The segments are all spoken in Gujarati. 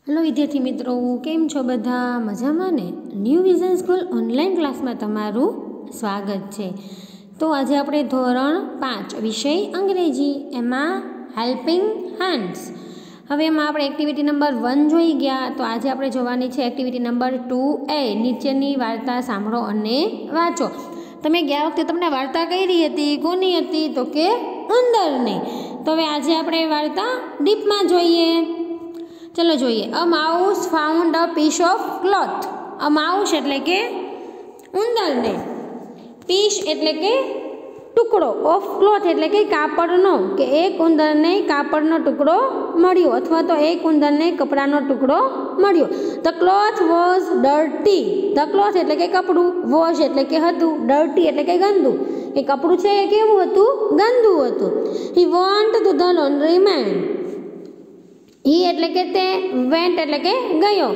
हेलो विद्यार्थी मित्रों, केम छो बधा मजामां ने? New vision school online class में तमारुं स्वागत है। तो आज आपणे धोरण 5 विषय अंग्रेजी एमां हेल्पिंग हेन्ड्स। हवे एमां आपणे एक्टिविटी नंबर 1 जोई गया। तो आज आपणे जोवानी छे एक्टिविटी नंबर 2A। नीचेनी वार्ता सांभळो अने वांचो। तमे गया वखते तमने वार्ता कई हती, कोनी हती? तो के उंदरनी। तो हवे आज आपणे वार्ता डीपमां जोईए। चलो जोईए। A mouse found a piece of cloth. A mouse एटले के उंदर ने, पीस एटले के टुकड़ो, ऑफ क्लॉथ एटले के कापड़नो, के एक उंदर ने कापड़नो टुकड़ो मळ्यो अथवा तो एक उंदर ने कपड़ानो टुकड़ो मळ्यो। ध क्लॉथ वॉज डर्टी। ध क्लॉथ एटले के कपड़ू, वॉश एटले के हतुं, डर्टी एटले के गंदू। ए कपड़ू छे ए केवुं हतुं? गंदू हतुं। He went to the laundry man. ही एटले के ते, वेंट एटले के गयो,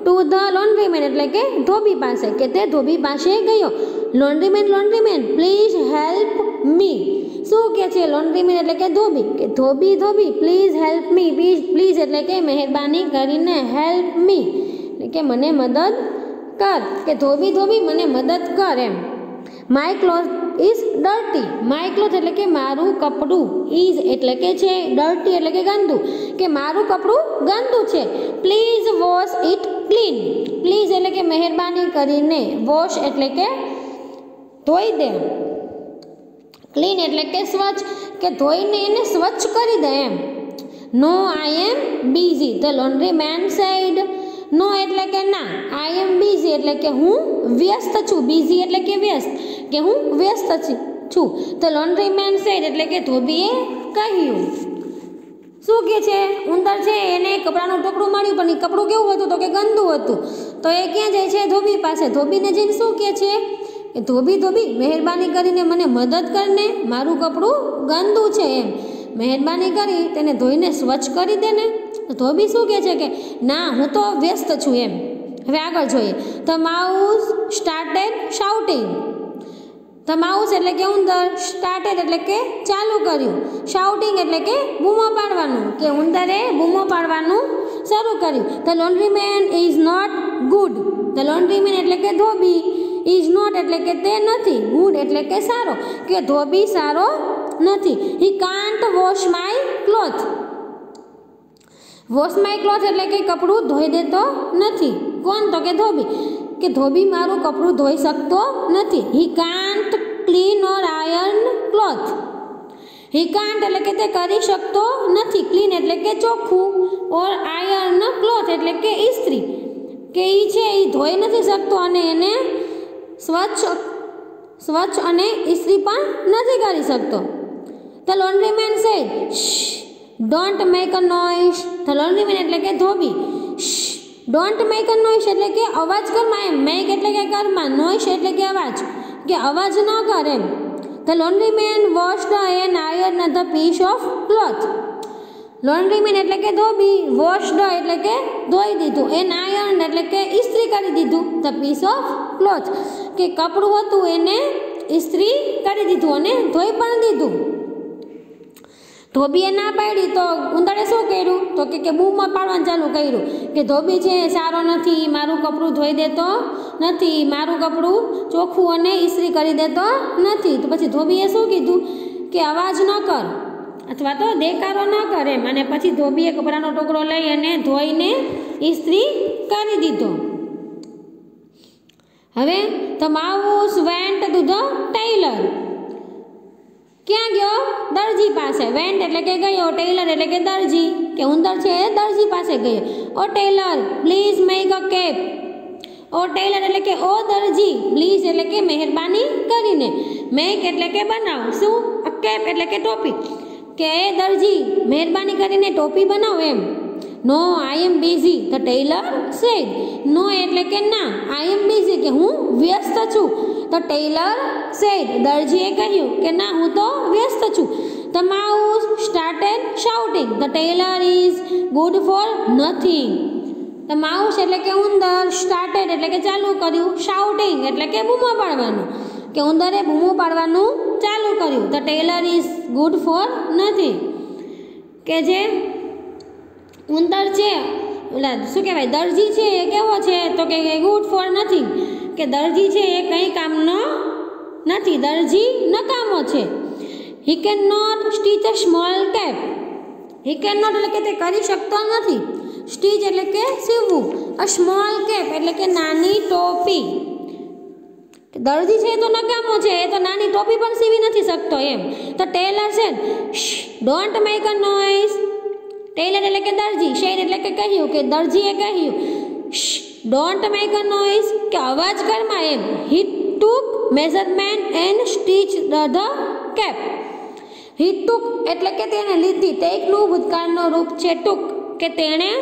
टू ध लॉन्ड्री मैन एटले के धोबी पासे, के ते धोबी पासे गयो। Laundry man please help me. शू के छे? लॉन्ड्री मैन एटले के धोबी, के धोबी प्लीज हेल्प मी। प्लीज एटले के मेहरबानी करीने, हेल्प मी एटले के मने मदद कर, के धोबी मने मदद कर एम। My cloth is dirty. My cloth एटले के मारू कपड़ू, इज एटले के छे, डर्टी एटले के गंदू, के मारू कपड़ू गंदू छे। Please wash it clean. Please एटले के मेहरबानी करीने, वॉश एटले के धोई दे, क्लीन एटले के स्वच्छ, के धोईने एने स्वच्छ करी दे एम। No I am busy, the laundry man said. No एटले के ना, आई एम बिजी एटले के हूँ व्यस्त छूं, बिजी एटले के व्यस्त, के हूँ व्यस्त छूं। ध लॉन्ड्री मैन सेड एटले के धोबीए कह्युं। શું કે છે? ઉંદર છે એને કપડાનું ટોકરું મળ્યું, પણ એ કપડું કેવું હતું? તો કે ગંદુ હતું। તો એ ક્યાં જાય છે? ધોબી પાસે। ધોબીને જઈને શું કહે છે? કે ધોબી મહેરબાની કરીને મને મદદ કરને, મારું કપડું ગંદુ છે એમ। મહેરબાની કરી તેને ધોઈને સ્વચ્છ કરી દે ને। ધોબી શું કહે છે? કે ના, હું તો વ્યસ્ત છું એમ। હવે આગળ જોઈએ। The mouse started shouting. The mouse એટલે કે ઉંદર, સ્ટાર્ટેડ એટલે કે ચાલુ કર્યું, શાઉટિંગ એટલે કે બૂમો પાડવાનું, કે ઉંદરે બૂમો પાડવાનું શરૂ કર્યું। The laundry man is not good. The laundry man એટલે કે ધોબી, ઇઝ નોટ એટલે કે તે નથી, ગુડ એટલે કે સારો, કે ધોબી સારો નથી। હી can't wash my cloth. Wash my cloth એટલે કે કપડું ધોઈ દેતો નથી। કોણ? તો કે ધોબી, કે ધોબી મારું કપડું ધોઈ શકતો નથી। હી can't clean or iron cloth. He can't એટલે કે તે કરી શકતો નથી, ક્લીન એટલે કે ચોખ્ખું, ઓર આયર્ન ક્લોથ એટલે કે ઇસ્ત્રી, કે ઈ છે ઈ ધોઈ નથી શકતો અને એને સ્વચ્છ અને ઇસ્ત્રી પણ નથી કરી શકતો। The laundry man said, don't make a noise. The laundry man એટલે કે ધોબી, ડોન્ટ મેક અ નોઇઝ એટલે કે અવાજ કરમાં એમ, મેક એટલે કે કરમાં, નોઇઝ એટલે કે અવાજ, કે અવાજ ન કર એમ। The laundry man washed and iron the piece of cloth. Laundry man એટલે કે ધોબી, વોશ્ડ એટલે કે ધોઈ દીધું, એન્ડ આયર્ન એટલે કે ઇસ્ત્રી કરી દીધું, ધ પીસ ઓફ ક્લોથ કે કપડું હતું એને ઇસ્ત્રી કરી દીધું અને ધોઈ પણ દીધું। ધોબીએ ના પાડી તો ઉંદરે શું કર્યું? તો કે બૂમો પાડવાનું ચાલુ કર્યું, કે ધોબી છે સારો નથી, મારું કપડું ધોઈ દેતો નથી, મારું કપડું ચોખ્ખું અને ઇસ્ત્રી કરી દેતો નથી। તો પછી ધોબીએ શું કીધું? કે અવાજ ન કર અથવા તો દેકારો ન કર એમ। અને પછી ધોબીએ કપડાનો ટુકડો લઈ અને ધોઈને ઇસ્ત્રી કરી દીધો। હવે the mouse went to the Taylor. ક્યાં ગયો? દરજી પાસે। વેન્ટ એટલે કે ગયો, ટેલર એટલે કે દરજી, કે ઉંદર છે દરજી પાસે ગયો। O tailor please make a cap. O tailor એટલે કે ઓ દરજી, પ્લીઝ એટલે કે મહેરબાની કરીને, મેક એટલે કે બનાવ, શું? અ કેપ એટલે કે ટોપી, કે એ દરજી મહેરબાની કરીને ટોપી બનાવ એમ। No I am busy, the Taylor sad. નો એટલે કે ના, આઈ એમ બિઝી કે હું વ્યસ્ત છું, ધ ટેલર સેડ દરજીએ કહ્યું કે ના, હું તો વ્યસ્ત છું। The mouse started shouting, the Taylor is good for nothing. The mouse એટલે કે ઉંદર, સ્ટાર્ટેડ એટલે કે ચાલુ કર્યું, શાઉટિંગ એટલે કે બૂમો પાડવાનું, કે ઉંદરે બૂમો પાડવાનું ચાલુ કર્યું। The Taylor is good for nothing, કે જે ઉંદર છે ઓલા શું કહેવાય દરજી છે એ કેવો છે તો કે ગુડ ફોર નથિંગ, કે દરજી છે એ કંઈ કામનો નથી, દરજી નકામો છે. He can not stitch a small cap. He can not એટલે કે તે કરી શકતો નથી. સ્ટીચ એટલે કે સીવવું. અ સ્મોલ કેપ એટલે કે નાની ટોપી. દરજી છે એ તો નકામો છે, એ તો નાની ટોપી પણ સીવી નથી શકતો એમ. તો ટેલર છે don't make a noise. Tailor એટલે કે દરજી, શેડ એટલે કે કહ્યું, કે દરજીએ કહ્યું ડોન્ટ મેક અ નોઇઝ, કે અવાજ કરમાં એમ. He took measurement and stitch the cap. He took એટલે કે તેને લીધી. ટેકનું ભૂતકાળનો રૂપ છે ટુક, કે તેણે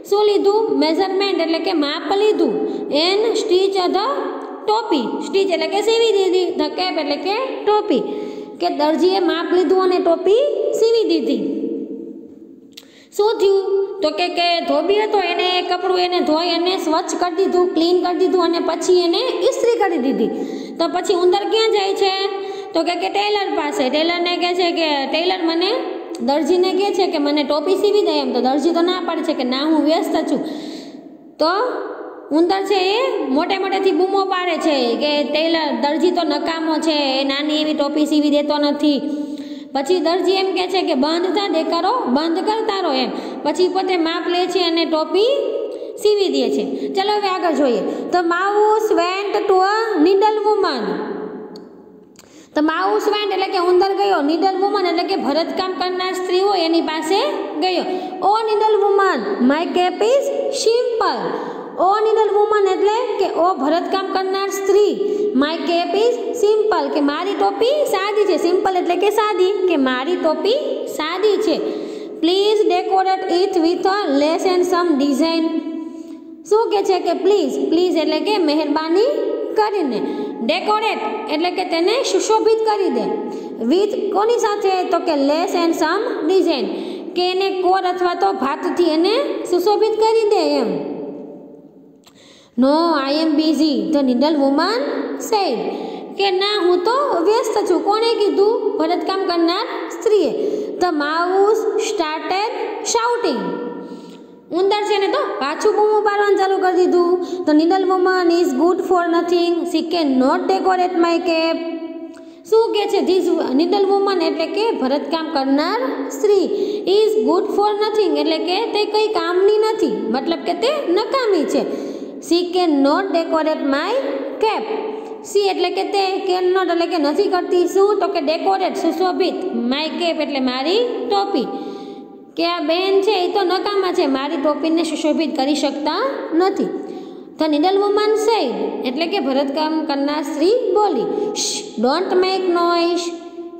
શું લીધું? મેઝરમેન્ટ એટલે કે માપ લીધું. એન્ડ સ્ટીચ ધ ટોપી, સ્ટીચ એટલે કે સીવી દીધી. ધ કેપ એટલે કે ટોપી, કે દરજીએ માપ લીધું અને ટોપી સીવી દીધી. શું થયું તો કે ધોબી હતો એને કપડું એને ધોઈ અને સ્વચ્છ કરી દીધું, ક્લીન કરી દીધું અને પછી એને ઇસ્ત્રી કરી દીધી. તો પછી ઉંદર ક્યાં જાય છે તો કે ટેલર પાસે. ટેલરને કહે છે કે ટેલર મને દરજીને કહે છે કે મને ટોપી સીવી દે એમ. તો દરજી તો ના પાડે છે કે ના હું વ્યસ્ત છું. તો ઉંદર છે એ મોટે મોટેથી બૂમો પાડે છે કે ટેલર દરજી તો નકામો છે, એ નાની એવી ટોપી સીવી દેતો નથી. પછી દરજી એમ કહે છે કે બંધ થા દેકારો, બંધ કરતા રહો એમ. પછી પોતે માપ લે છે અને ટોપી સીવી દે છે. ચલો હવે આગળ જોઈએ. તો mouse went to a needle woman. તો માઉસ વેન્ટ એટલે કે ઉંદર ગયો, નીડલ વુમન એટલે કે ભરતકામ કરનાર સ્ત્રી હોય એની પાસે ગયો. O needle woman my cap is simple. O needle woman એટલે કે ઓ ભરતકામ કરનાર સ્ત્રી, માય કેપ ઇઝ સિમ્પલ, કે મારી ટોપી સાદી છે. સિમ્પલ એટલે કે સાદી, કે મારી ટોપી સાદી છે. Please decorate it with a lace and some design. શું કે છે કે પ્લીઝ, પ્લીઝ એટલે કે મહેરબાની કરીને. ડેકોરેટ એટલે કે તેને સુશોભિત કરી દે. વિથ કોની સાથે તો કે લેસ એન્ડ સમ ડિઝાઇન, કે એને કોર અથવા તો ભાતથી એને સુશોભિત કરી દે એમ. No I am busy the needle woman said, કે ના હું તો વ્યસ્ત છું. કોણે કીધું? ભરતકામ કરનાર સ્ત્રીએ. The mouse started shouting. ઉંદર છે ને તો પાછું બૂમો પાડવાનું ચાલુ કરી દીધું. The needle woman is good for nothing, she can not decorate my cap. શું કહે છે? ધીસ નીડલ વુમન એટલે કે ભરતકામ કરનાર સ્ત્રી, ઇઝ ગુડ ફોર નથિંગ એટલે કે તે કંઈ કામની નથી, મતલબ કે તે નકામી છે. She can not decorate my cap. She એટલે કે તે, કેન નોટ એટલે કે નથી કરતી શું તો કે ડેકોરેટ સુશોભિત, માય કેપ એટલે મારી ટોપી, કે આ બેન છે એ તો નકામા છે, મારી ટોપીને સુશોભિત કરી શકતા નથી. ધ નીડલ વુમન સેડ એટલે કે ભરતકામ કરનાર સ્ત્રી બોલી. ડોન્ટ મેક નોઇઝ,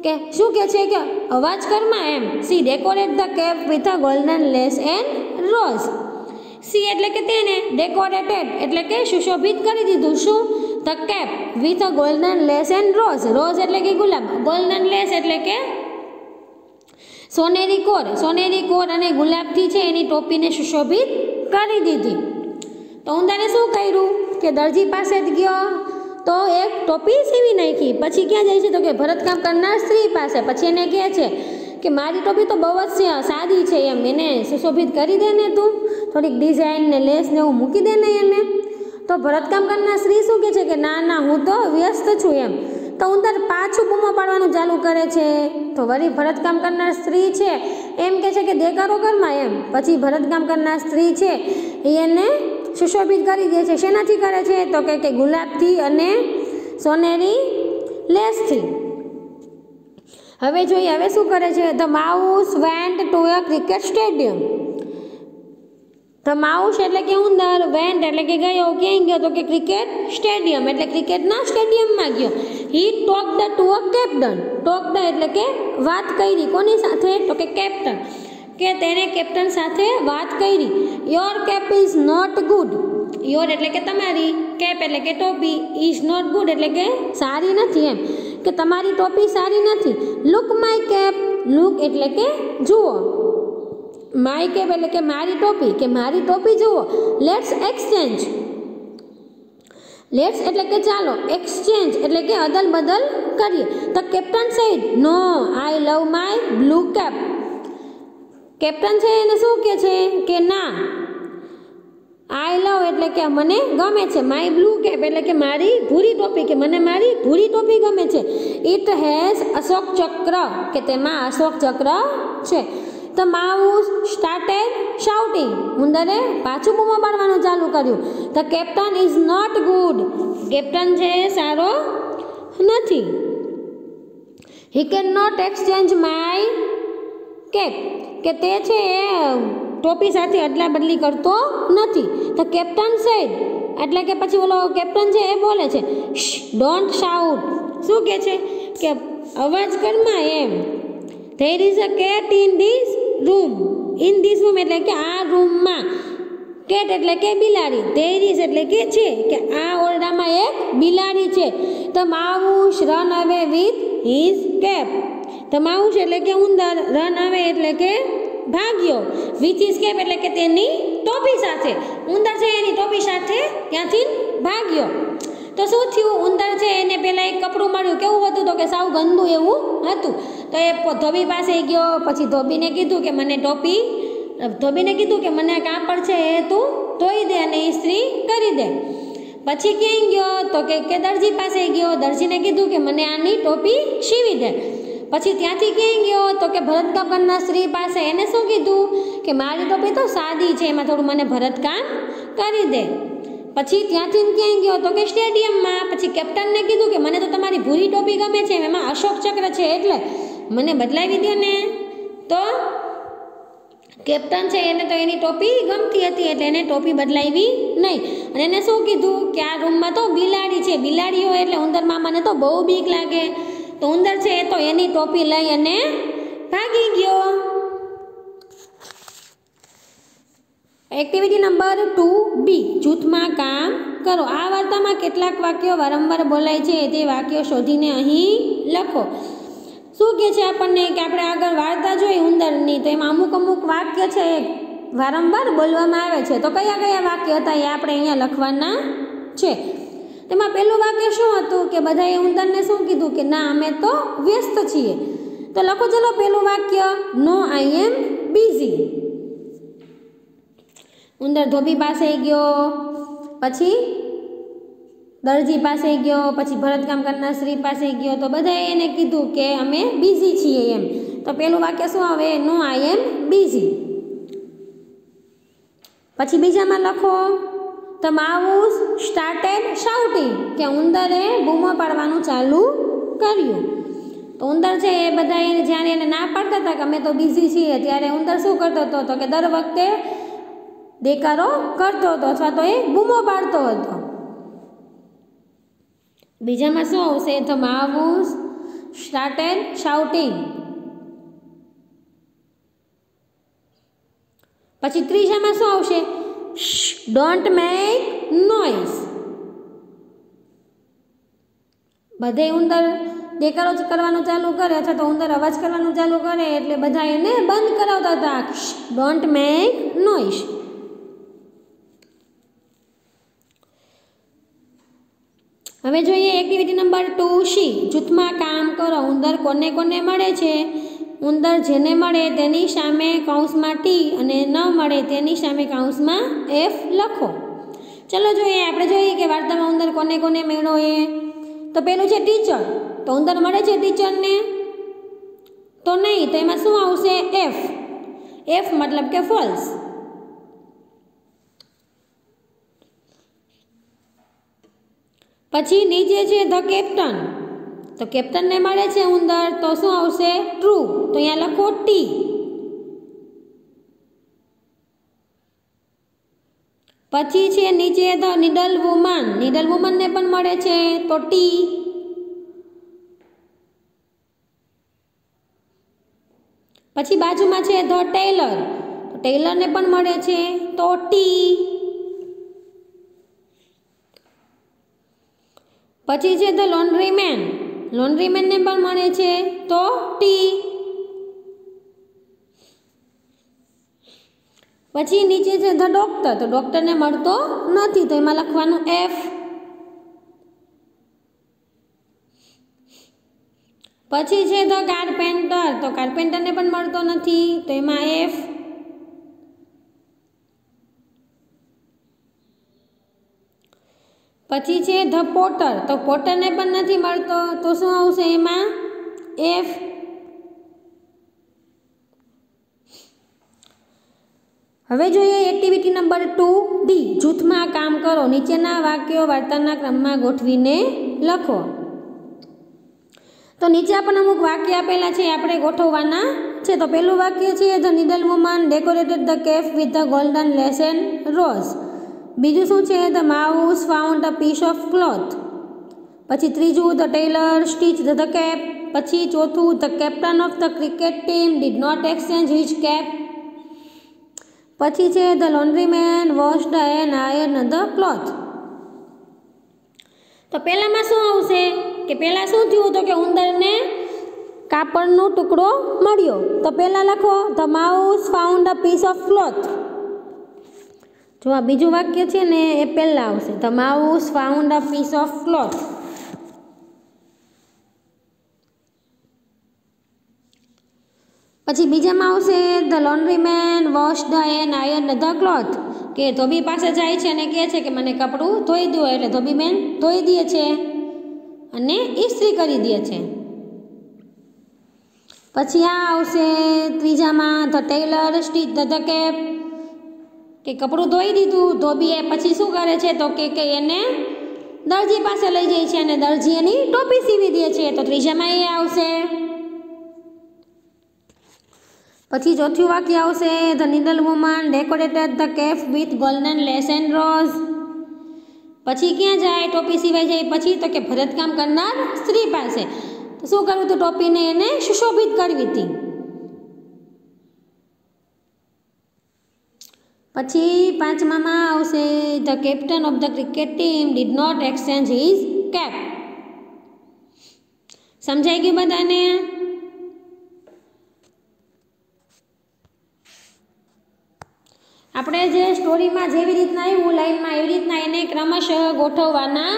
કે શું કહે છે કે અવાજ કરમાં એમ. She decorate the cap with a golden lace and rose. She એટલે કે તેને, ડેકોરેટેડ એટલે કે સુશોભિત કરી દીધું. શું? The cap with a golden lace and rose. Rose એટલે કે ગુલાબ, ગોલ્ડન લેસ એટલે કે સોનેરી કોર. સોનેરી કોર અને ગુલાબથી છે એની ટોપીને સુશોભિત કરી દીધી. તો ઉંદરે શું કર્યું કે દરજી પાસે જ ગયો તો એક ટોપી સીવી નાખી. પછી ક્યાં જાય છે તો કે ભરતકામ કરનાર સ્ત્રી પાસે. પછી એને કહે છે કે મારી ટોપી તો બહુ જ સાદી છે એમ, એને સુશોભિત કરી દે ને તું, થોડીક ડિઝાઇન ને લેસ ને એવું મૂકી દે ને એને. તો ભરતકામ કરનાર સ્ત્રી શું કહે છે કે ના ના હું તો વ્યસ્ત છું એમ. તો ઉંદર પાછું બૂમો પાડવાનું ચાલુ કરે છે. તો વળી ભરતકામ કરનાર સ્ત્રી છે એમ કહે છે કે દેકારો કરમાં એમ. પછી ભરતકામ કરનાર સ્ત્રી છે એને સુશોભિત કરી દે છે. શેનાથી કરે છે તો કે ગુલાબથી અને સોનેરી લેસથી. હવે જોઈએ હવે શું કરે છે. The mouse went to a cricket stadium. The mouse એટલે કે ઉંદર, વેન્ટ એટલે કે ગયો. ક્યાંય ગયો તો કે ક્રિકેટ સ્ટેડિયમ એટલે ક્રિકેટના સ્ટેડિયમમાં ગયો. હી talked to a captain. Talked એટલે કે વાત કરી. કોની સાથે તો કે કેપ્ટન, કે તેણે કેપ્ટન સાથે વાત કરી. Your cap is not good. Your એટલે કે તમારી, કેપ એટલે કે ટોપી, ઇઝ નોટ ગુડ એટલે કે સારી નથી એમ, કે તમારી ટોપી સારી નથી. Look my cap. લુક એટલે કે જુઓ. માય કેપ એટલે કે મારી ટોપી, કે મારી ટોપી જુઓ. Let's exchange. લેટ્સ એટલે કે ચાલો, એક્સચેન્જ એટલે કે અદલ બદલ કરીએ. The captain said no I love my blue cap. Captain છે એને શું કહે છે કે ના આઈ લવ એટલે કે મને ગમે છે. માય બ્લુ કેપ એટલે કે મારી ભૂરી ટોપી, કે મને મારી ભૂરી ટોપી ગમે છે. ઇટ હેઝ અશોક ચક્ર કે તેમાં અશોક ચક્ર છે. ધ માઉસ સ્ટાર્ટેડ શાઉટિંગ ઉંદરે પાછું બૂમો પાડવાનું ચાલુ કર્યું. The captain is not good captain છે સારો નથી. He can not exchange my cap કે તે છે ટોપી સાથે અદલા બદલી કરતો નથી. ધ કેપ્ટન સેડ એટલે કે પછી ઓલો કેપ્ટન છે એ બોલે છે ડોન્ટ શાઉટ. શું કહે છે કે અવાજ કરમાં એમ. There is a cat in this room. In this room એટલે કે આ રૂમમાં. કેટ એટલે કે બિલાડી. ધેર ઇઝ એટલે કે છે કે આ ઓરડામાં એક બિલાડી છે. The mouse run away with his cap. The mouse એટલે કે ઉંદર, રન અવે એટલે કે ભાગ્યો, વિથ હિઝ કેપ એટલે કે તેની ટોપી સાથે. ઉંદર છે એની ટોપી સાથે ત્યાંથી ભાગ્યો. તો શું થયું, ઉંદર છે એને પહેલાં એક કપડું મળ્યું. કેવું હતું તો કે સાવ ગંદુ એવું હતું. તો એ ધોબી પાસે ગયો. પછી ધોબીને કીધું કે મને મને કાપડ છે એ તું ધોઈ દે અને ઇસ્ત્રી કરી દે. પછી ક્યાંય ગયો તો કે દરજી પાસે ગયો. દરજીને કીધું કે મને આની ટોપી સીવી દે. પછી ત્યાંથી ક્યાંય ગયો તો કે ભરતકામ કરનાર સ્ત્રી પાસે. એને શું કીધું કે મારી ટોપી તો સાદી છે, એમાં થોડું મને ભરતકામ કરી દે. પછી ત્યાંથી ક્યાંય ગયો તો કે સ્ટેડિયમમાં. પછી કેપ્ટનને કીધું કે મને તો તમારી ભૂરી ટોપી ગમે છે, એમાં અશોક ચક્ર છે એટલે મને બદલાવી દો ને. તો કેપ્ટન છે એને તો એની ટોપી ગમતી હતી એટલે એને ટોપી બદલાવી નહીં. અને એને શું કીધું કે આ રૂમમાં તો બિલાડી છે, બિલાડી હોય એટલે ઉંદર મામાને તો બહુ બીક લાગે. તો ઉંદર છે એ તો એની ટોપી લઈ અને ભાગી ગયો. એક્ટિવિટી નંબર 2B જૂથમાં કામ કરો. આ વાર્તામાં કેટલાક વાક્યો વારંવાર બોલાય છે તે વાક્યો શોધીને અહીં લખો. શું કહે છે આપણને કે આપણે આગળ વાર્તા જોઈ ઉંદરની, તો એમાં અમુક વાક્ય છે એ વારંવાર બોલવામાં આવે છે. તો કયા કયા વાક્ય હતા એ આપણે અહીંયા લખવાના છે. તેમાં પહેલું વાક્ય શું હતું કે બધાએ ઉંદરને શું કીધું કે ના અમે તો વ્યસ્ત છીએ. તો લખો ચલો પહેલું વાક્ય, નો આઈ એમ બિઝી. ઉંદર ધોબી પાસે ગયો, પછી દરજી પાસે ગયો, પછી ભરતકામ કરનાર સ્ત્રી પાસે ગયો. તો બધાએ એને કીધું કે અમે બિઝી છીએ એમ. તો પહેલું વાક્ય શું આવે, નો આઈ એમ બિઝી. પછી બીજામાં લખો ધ માઉસ સ્ટાર્ટેડ શાઉટિંગ કે ઉંદરે બૂમો પાડવાનું ચાલુ કર્યું. તો ઉંદર છે એ બધા જ્યારે એને ના પાડતા હતા કે અમે તો બિઝી છીએ, ત્યારે ઉંદર શું કરતો હતો તો કે દર વખતે દેકારો કરતો હતો અથવા તો એ બૂમો પાડતો હતો. બીજામાં શું આવશે, ધ માઉસ સ્ટાર્ટેડ શાઉટિંગ. પછી ત્રીજામાં શું આવશે, ડોન્ટ મેક નોઇઝ. બધે ઉંદર દેકારો કરવાનું ચાલુ કરે અથવા તો ઉંદર અવાજ કરવાનું ચાલુ કરે એટલે બધા એને બંધ કરાવતા હતા, ડોન્ટ મેક નોઇઝ. હવે જોઈએ એક્ટિવિટી નંબર 2C જૂથમાં કામ કરો. ઉંદર કોને કોને મળે છે. ઉંદર જેને મળે તેની સામે કૌંસમાં ટી અને ન મળે તેની સામે કૌંસમાં F લખો. ચલો જોઈએ, આપણે જોઈએ કે વાર્તામાં ઉંદર કોને કોને મળ્યો એ. તો પેલું છે ટીચર. તો ઉંદર મળે છે ટીચરને તો નહીં, તો એમાં શું આવશે, F. F મતલબ કે ફોલ્સ. પછી નીચે છે ધ કેપ્ટન. તો કેપ્ટનને મળે છે ઉંદર તો શું આવશે, ટ્રુ. તો અહીંયા લખો ટી. પછી છે નીચે ધ નીડલ વુમન. નીડલ વુમનને પણ મળે છે તો ટી. પછી બાજુમાં છે ધ ટેલર. તો ટેલરને પણ મળે છે તો ટી. પછી છે ધ લોન્ડ્રી મેન. લોન્ડ્રી મેનને પણ મળે છે તો ટી. પછી નીચે છે ધ ડોક્ટર. તો ડોક્ટરને મળતો નથી તો એમાં લખવાનું F. પછી છે ધ કાર્પેન્ટર. તો કાર્પેન્ટરને પણ મળતો નથી તો એમાં F. પછી છે ધ પોટર, તો પોટરને પણ નથી મળતો, તો શું આવશે એમાં? એફ. હવે જોઈએ એક્ટિવિટી નંબર 2D, જૂથમાં કામ કરો. નીચેના વાક્યો વાર્તાના ક્રમમાં ગોઠવીને લખો. તો નીચે આપણને અમુક વાક્ય આપેલા છે, આપણે ગોઠવવાના છે. તો પહેલું વાક્ય છે the needle woman decorated the cap with the golden lace and rose. બીજું શું છે? The mouse found a piece of cloth. પછી ત્રીજું the tailor stitch the cap. પછી ચોથું the captain of the cricket team did not exchange his cap. પછી છે the laundry man washed and iron the cloth. તો પહેલામાં શું આવશે કે પહેલાં શું થયું તો કે ઉંદરને કાપડનો ટુકડો મળ્યો. તો પહેલાં લખો the mouse found a piece of cloth. જો આ બીજું વાક્ય છે ને એ પહેલાં આવશે, the mouse found a piece of cloth. પછી બીજામાં આવશે the laundry man washed and iron the cloth, કે ધોબી પાસે જાય છે અને કહે છે કે મને કપડું ધોઈ દો, એટલે ધોબી મેન ધોઈ દે છે અને ઇસ્ત્રી કરી દે છે. પછી આ આવશે ત્રીજામાં the tailor stitch the cap, કે કપડું ધોઈ દીધું ધોબીએ, પછી શું કરે છે તો કે એને દરજી પાસે લઈ જાય છે અને દરજી એની ટોપી સીવી દે છે. તો ત્રીજામાં એ આવશે. પછી ચોથું વાક્ય આવશે the needle woman decorated the cap with golden lace and rose. પછી ક્યાં જાય? ટોપી સિવાય જાય પછી તો કે ભરતકામ કરનાર સ્ત્રી પાસે. તો શું કરવું હતું? ટોપીને એને સુશોભિત કરવી હતી. પછી પાંચમામાં આવશે the captain of the cricket team did not exchange his cap. સમજાઈ ગયું બધાને? આપણે જે સ્ટોરીમાં જેવી રીતના આવ્યું લાઈનમાં એવી રીતના એને ક્રમશઃ ગોઠવવાના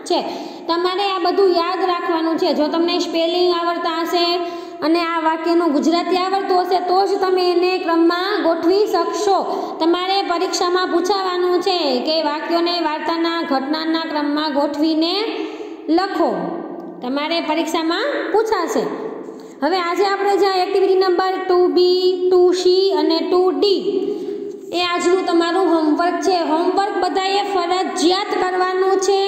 છે. તમારે આ બધું યાદ રાખવાનું છે. જો તમને સ્પેલિંગ આવડતા હશે અને આ વાક્યનું ગુજરાતી આવડતું હશે તો જ તમે એને ક્રમમાં ગોઠવી શકશો. તમારે પરીક્ષામાં પૂછાવાનું છે કે વાક્યોને વાર્તાના ઘટનાના ક્રમમાં ગોઠવીને લખો. તમારે પરીક્ષામાં પૂછાશે. હવે આજે આપણે જે એક્ટિવિટી નંબર 2B, 2C અને 2D એ આજનું તમારું હોમવર્ક છે. હોમવર્ક બધાએ ફરજિયાત કરવાનું છે.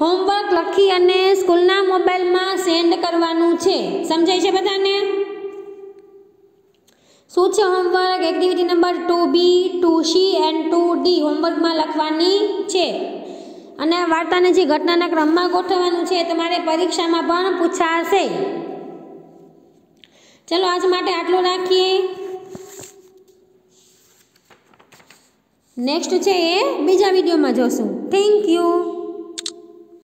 હોમવર્ક લખી અને સ્કૂલના મોબાઈલમાં સેન્ડ કરવાનું છે. સમજાય છે બધાને? શું છે homework? Activity number 2B, 2C and 2D હોમવર્કમાં લખવાની છે. અને આ વાર્તાને જે ઘટનાના ક્રમમાં ગોઠવવાનું છે તમારે પરીક્ષામાં પણ પૂછાશે. ચલો આજ માટે આટલું રાખીએ. નેક્સ્ટ છે એ બીજા વિડીયોમાં જોશું. Thank you.